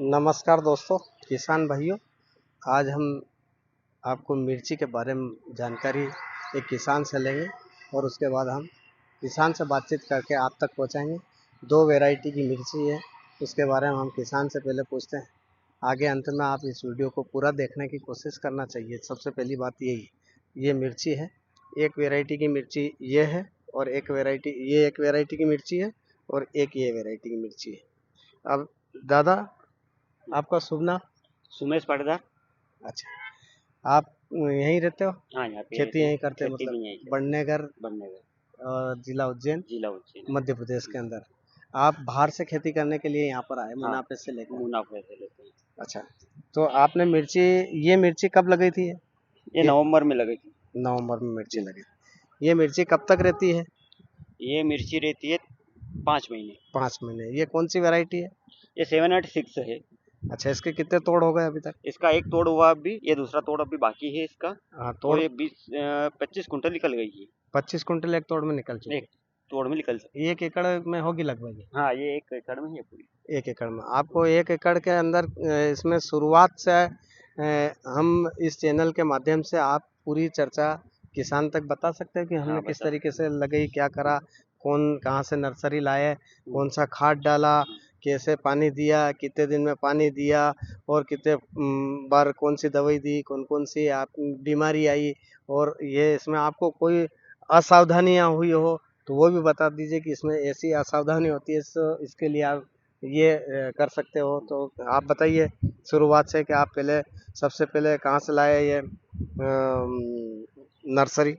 नमस्कार दोस्तों, किसान भाइयों। आज हम आपको मिर्ची के बारे में जानकारी एक किसान से लेंगे और उसके बाद हम किसान से बातचीत करके आप तक पहुंचाएंगे। दो वैरायटी की मिर्ची है, उसके बारे में हम किसान से पहले पूछते हैं। आगे अंत में आप इस वीडियो को पूरा देखने की कोशिश करना चाहिए। सबसे पहली बात यही, ये मिर्ची है, एक वैरायटी की मिर्ची ये है और एक वैरायटी की मिर्ची है और एक ये वैरायटी की मिर्ची है। अब दादा, आपका शुभ नाम? सुमेश पाटीदार। अच्छा, आप यहीं रहते हो? हाँ, यहाँ पे खेती यहीं करते हैं? खेती भी यहीं मतलब बड़नेगर बनने जिला उज्जैन, जिला उज्जैन मध्य प्रदेश के अंदर। आप बाहर से खेती करने के लिए यहाँ पर आए, हाँ, मुनाफे से लेकर? मुनाफे से लेते हैं। अच्छा, तो आपने ये मिर्ची कब लगाई थी? ये नवंबर में लगी थी। नवंबर में मिर्ची लगी। ये मिर्ची कब तक रहती है? ये मिर्ची रहती है 5 महीने। 5 महीने। ये कौन सी वैरायटी है? ये 786 है। अच्छा, इसके कितने तोड़ हो गए अभी तक? इसका एक तोड़ हुआ, अभी ये दूसरा तोड़ अभी बाकी है इसका। हाँ, तो तोड़ ये 25 कुंटल निकल गई है। 25 कुंटल एक तोड़ में निकल चुकी एक तोड़ में निकल सकती है। 1 एकड़ में होगी लगभग? हाँ, ये 1 एकड़ में है पूरी। 1 एकड़ में आपको 1 एकड़ के अंदर इसमें शुरुआत से हम इस चैनल के माध्यम से आप पूरी चर्चा किसान तक बता सकते हैं कि हमने हाँ, किस बता। तरीके से लगाई, क्या करा, कौन कहाँ से नर्सरी लाए, कौन सा खाद डाला, कैसे पानी दिया, कितने दिन में पानी दिया और कितने बार कौन सी दवाई दी, कौन कौन सी आप बीमारी आई, और ये इसमें आपको कोई असावधानियाँ हुई हो तो वो भी बता दीजिए कि इसमें ऐसी असावधानी होती है, इसके लिए आप ये कर सकते हो। तो आप बताइए शुरुआत से कि आप सबसे पहले कहाँ से लाए ये नर्सरी?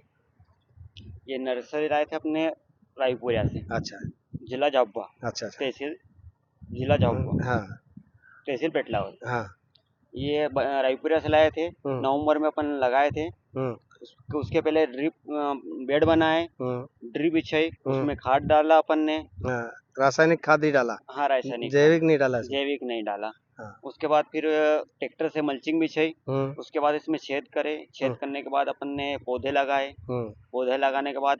ये नर्सरी लाए थे अपने रायपुरिया से। अच्छा जिला झाबुआ। अच्छा। अच्छा। तहसील जिला झाबुआ। हाँ तहसील पेटलावद। हाँ। ये रायपुरिया से लाए थे। नवंबर में अपन लगाए थे। उसके पहले ड्रिप बेड बनाए, ड्रिप बिछाई, उसमें खाद डाला अपन ने। रासायनिक खाद ही डाला? हाँ, रासायनिक जैविक नहीं डाला इसमें? जैविक नहीं डाला। हाँ। उसके बाद फिर ट्रैक्टर से मल्चिंग बिछाई। उसके बाद इसमें छेद करे, छेद करने के बाद अपन ने पौधे लगाए। पौधे लगाने के बाद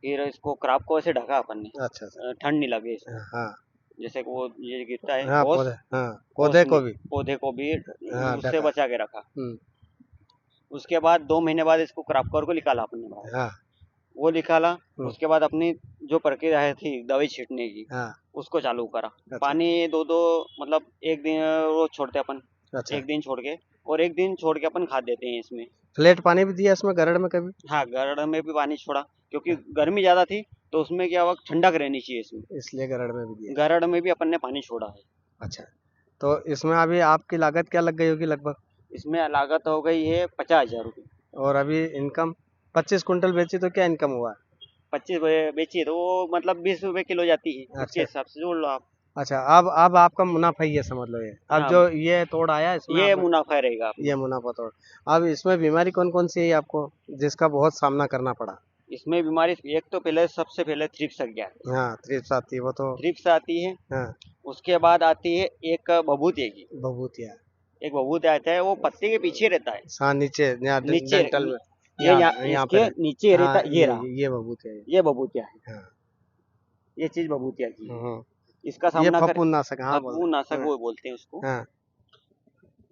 फिर इसको क्रॉप को ऐसे ढका अपन ने। अच्छा। ठंड नहीं लगे इसको। हाँ जैसे कि वो ये गिरता है हाँ, ओस, पौधे को भी पौधे को भी हाँ उससे ढका। बचा के रखा। उसके बाद 2 महीने बाद इसको क्रॉप कवर को निकाला अपने बाहर। हाँ वो निकाला। उसके बाद अपनी जो प्रक्रिया थी दवाई छींटने की, हाँ। उसको चालू करा। अच्छा। पानी दो मतलब एक दिन रोज छोड़ते अपन। अच्छा। एक दिन छोड़ के और एक दिन छोड़ के अपन खाद देते हैं इसमें। फ्लैट पानी भी दिया इसमें गरड़ में कभी? हाँ, गरड़ में भी पानी छोड़ा क्योंकि गर्मी ज्यादा थी, तो उसमें क्या हुआ, ठंडक रहनी चाहिए इसमें, इसलिए गरड़ में भी दिया। गरड़ में भी अपन ने पानी छोड़ा है। अच्छा, तो इसमें अभी आपकी लागत क्या लग गई होगी लगभग? इसमें लागत हो गई है 50,000 रुपये। और अभी इनकम 25 कुंटल बेची तो क्या इनकम हुआ? 25 बेची है तो वो मतलब 20 रुपए किलो जाती है। उसके अच्छा हिसाब से जोड़ लो आप। अच्छा। अब आपका मुनाफा ही है, समझ लो। ये अब हाँ, जो ये तोड़ आया इसमें ये आप मुनाफा रहेगा अपना। ये मुनाफा तोड़। अब इसमें बीमारी कौन कौन सी है आपको जिसका बहुत सामना करना पड़ा? इसमें बीमारी एक तो पहले सबसे पहले थ्रिप्स लग गया। हाँ, थ्रिप्स आती है वो तो। थ्रिप्स आती है। हाँ, उसके बाद आती है एक बबूतिया की। बबूतिया। एक बबूतिया आता है, वो पत्ते के पीछे रहता है। हाँ, नीचे यहाँ नीचे डंठल में, ये यहाँ पे इसके नीचे रहता, हाँ, ये रहा। ये बबूतिया है। ये बबूतिया है। हाँ। ये चीज बबूतिया की है। हम्म, इसका ये सामना कर फफूंदनाशक, हाँ बोल फफूंद नाशक रहे वो बोलते हैं उसको। हाँ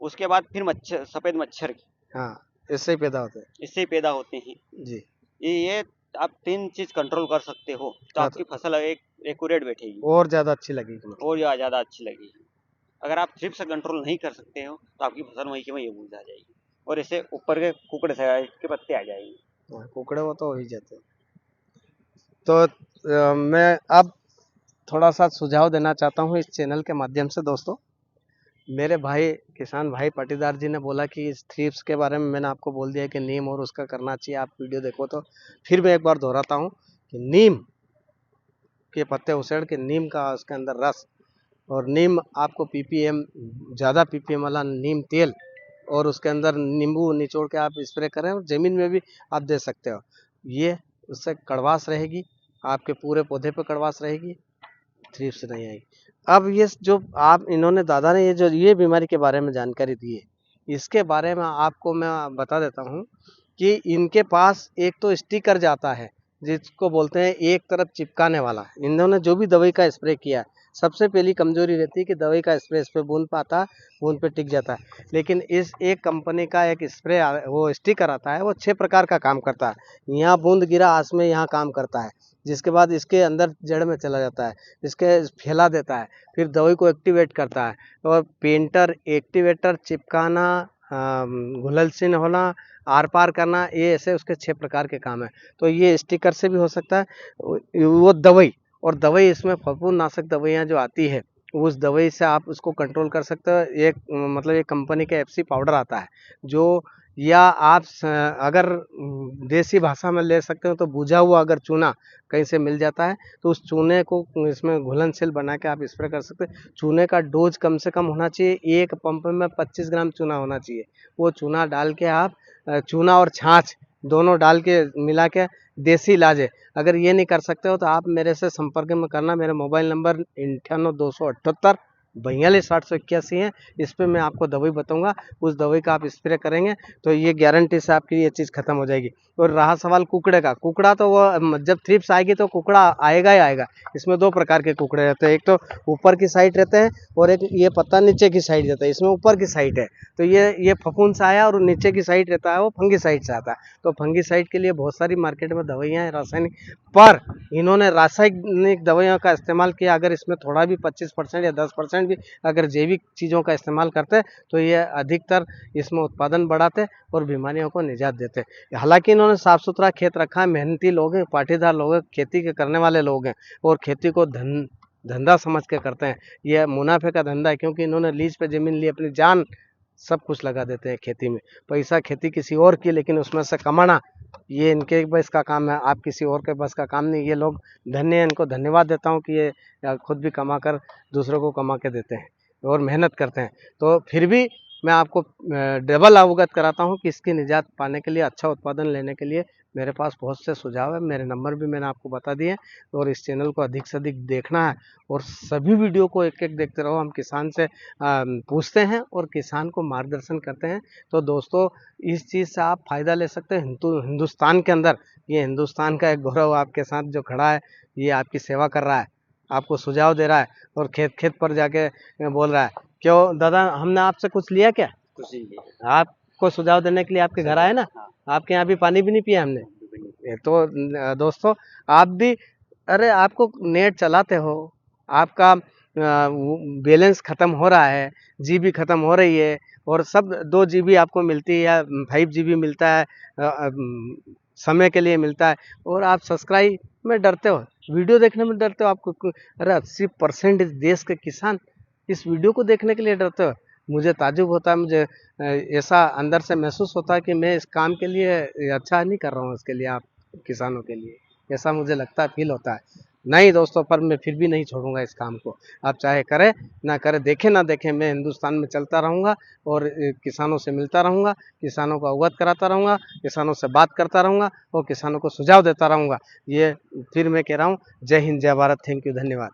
उसके बाद फिर मच्छर, सफेद मच्छर की, हाँ, इससे ही पैदा होते हैं इससे ही पैदा होते हैं। जी। ये आप 3 चीज कंट्रोल कर सकते हो तो हाँ, आपकी फसल एक एक्यूरेट बैठेगी और ज्यादा अच्छी लगेगी मतलब। और ज्यादा अच्छी लगेगी। अगर आप थ्रिप्स कंट्रोल नहीं कर सकते हो तो आपकी फसल वहीं की वहीं मुरझा जाएगी और इससे ऊपर के कुकड़े के पत्ते आ जाएंगे। हाँ, कुकड़े वो तो हो ही जाते हैं। तो मैं अब थोड़ा सा सुझाव देना चाहता हूँ इस चैनल के माध्यम से। दोस्तों, मेरे भाई किसान भाई पाटीदार जी ने बोला कि इस थ्रिप्स के बारे में मैंने आपको बोल दिया कि नीम और उसका करना चाहिए। आप वीडियो देखो तो फिर मैं एक बार दोहराता हूँ कि नीम के पत्ते उसेड़ के नीम का उसके अंदर रस, और नीम आपको पीपीएम, ज़्यादा पीपीएम वाला नीम तेल, और उसके अंदर नींबू निचोड़ के आप स्प्रे करें और ज़मीन में भी आप दे सकते हो। ये उससे कड़वास रहेगी, आपके पूरे पौधे पे कड़वास रहेगी, थ्रिप्स नहीं आएगी। अब ये जो आप इन्होंने दादा ने ये बीमारी के बारे में जानकारी दी है, इसके बारे में आपको मैं बता देता हूँ कि इनके पास एक तो स्टिकर जाता है जिसको बोलते हैं एक तरफ चिपकाने वाला। इन्होंने जो भी दवाई का स्प्रे किया, सबसे पहली कमजोरी रहती है कि दवाई का स्प्रे इस पे बूंद पाता है, बूंद पे टिक जाता है। लेकिन इस एक कंपनी का एक स्प्रे वो स्टिकर आता है, वो 6 प्रकार का काम करता है। यहाँ बूंद गिरा आस में यहाँ काम करता है, जिसके बाद इसके अंदर जड़ में चला जाता है, इसके फैला देता है, फिर दवाई को एक्टिवेट करता है। और पेंटर, एक्टिवेटर, चिपकाना, घुलनशील होना, आर पार करना, ये ऐसे उसके 6 प्रकार के काम है। तो ये स्टिकर से भी हो सकता है। वो दवाई, और दवाई इसमें फफूंदनाशक दवाइयाँ जो आती है, उस दवाई से आप उसको कंट्रोल कर सकते हो। एक मतलब एक कंपनी का एफसी पाउडर आता है, जो या आप अगर देसी भाषा में ले सकते हो तो बुझा हुआ अगर चूना कहीं से मिल जाता है, तो उस चूने को इसमें घुलनशील बना के आप स्प्रे कर सकते हैं। चूने का डोज कम से कम होना चाहिए, एक पंप में 25 ग्राम चूना होना चाहिए। वो चूना डाल के आप चूना और छाछ दोनों डाल के मिला के देसी इलाज है। अगर ये नहीं कर सकते हो तो आप मेरे से संपर्क में करना। मेरा मोबाइल नंबर 98 278 42 881 है। इस पे मैं आपको दवाई बताऊंगा, उस दवाई का आप स्प्रे करेंगे तो ये गारंटी से आपकी ये चीज़ खत्म हो जाएगी। और रहा सवाल कुकड़े का, कुकड़ा तो वो जब थ्रिप्स आएगी तो कुकड़ा आएगा ही आएगा। इसमें 2 प्रकार के कुकड़े रहते हैं, एक तो ऊपर की साइड रहते हैं और एक ये पत्ता नीचे की साइड रहता है। इसमें ऊपर की साइड है तो ये फफूंद से आया, और नीचे की साइड रहता है वो फंगिसाइड से आता है। तो फंगिसाइड के लिए बहुत सारी मार्केट में दवाइयाँ हैं रासायनिक, पर इन्होंने रासायनिक दवाइयों का इस्तेमाल किया। अगर इसमें थोड़ा भी 25% या 10% भी अगर जैविक चीज़ों का इस्तेमाल करते तो ये अधिकतर इसमें उत्पादन बढ़ाते और बीमारियों को निजात देते। हालांकि इन्होंने साफ सुथरा खेत रखा है, मेहनती लोग हैं, पाटीदार लोग हैं, खेती के करने वाले लोग हैं, और खेती को धंधा समझ के करते हैं। यह मुनाफे का धंधा है, क्योंकि इन्होंने लीज पे ज़मीन ली, अपनी जान सब कुछ लगा देते हैं खेती में। पैसा खेती किसी और की, लेकिन उसमें से कमाना ये इनके बस का काम है, आप किसी और के बस का काम नहीं। ये लोग धन्य हैं, इनको धन्यवाद देता हूँ कि ये खुद भी कमा कर दूसरों को कमा के देते हैं और मेहनत करते हैं। तो फिर भी मैं आपको डबल अवगत कराता हूँ कि इसकी निजात पाने के लिए, अच्छा उत्पादन लेने के लिए मेरे पास बहुत से सुझाव है। मेरे नंबर भी मैंने आपको बता दिए, और इस चैनल को अधिक से अधिक देखना है, और सभी वीडियो को एक एक देखते रहो। हम किसान से पूछते हैं और किसान को मार्गदर्शन करते हैं। तो दोस्तों, इस चीज़ से आप फ़ायदा ले सकते हैं। हिंदुस्तान के अंदर, ये हिंदुस्तान का एक गौरव आपके साथ जो खड़ा है, ये आपकी सेवा कर रहा है, आपको सुझाव दे रहा है, और खेत खेत पर जाके बोल रहा है। क्यों दादा, हमने आपसे कुछ लिया क्या? कुछ नहीं लिया। आपको सुझाव देने के लिए आपके घर आए ना। हाँ। आपके यहाँ भी पानी भी नहीं पिया हमने। तो दोस्तों, आप भी, अरे आपको नेट चलाते हो, आपका बैलेंस ख़त्म हो रहा है, जीबी ख़त्म हो रही है, और सब 2 जीबी आपको मिलती है या 5 जीबी मिलता है, समय के लिए मिलता है, और आप सब्सक्राइब में डरते हो, वीडियो देखने में डरते हो। आपको अरे 80% इस देश के किसान इस वीडियो को देखने के लिए डरते हो। मुझे ताज्जुब होता है, मुझे ऐसा अंदर से महसूस होता है कि मैं इस काम के लिए अच्छा नहीं कर रहा हूँ, इसके लिए, आप किसानों के लिए, ऐसा मुझे लगता है, फील होता है। नहीं दोस्तों, पर मैं फिर भी नहीं छोड़ूंगा इस काम को। आप चाहे करें ना करें, देखें ना देखें, मैं हिंदुस्तान में चलता रहूँगा, और किसानों से मिलता रहूँगा, किसानों को अवगत कराता रहूँगा, किसानों से बात करता रहूँगा, और किसानों को सुझाव देता रहूँगा। ये फिर मैं कह रहा हूँ, जय हिंद, जय भारत, थैंक यू, धन्यवाद।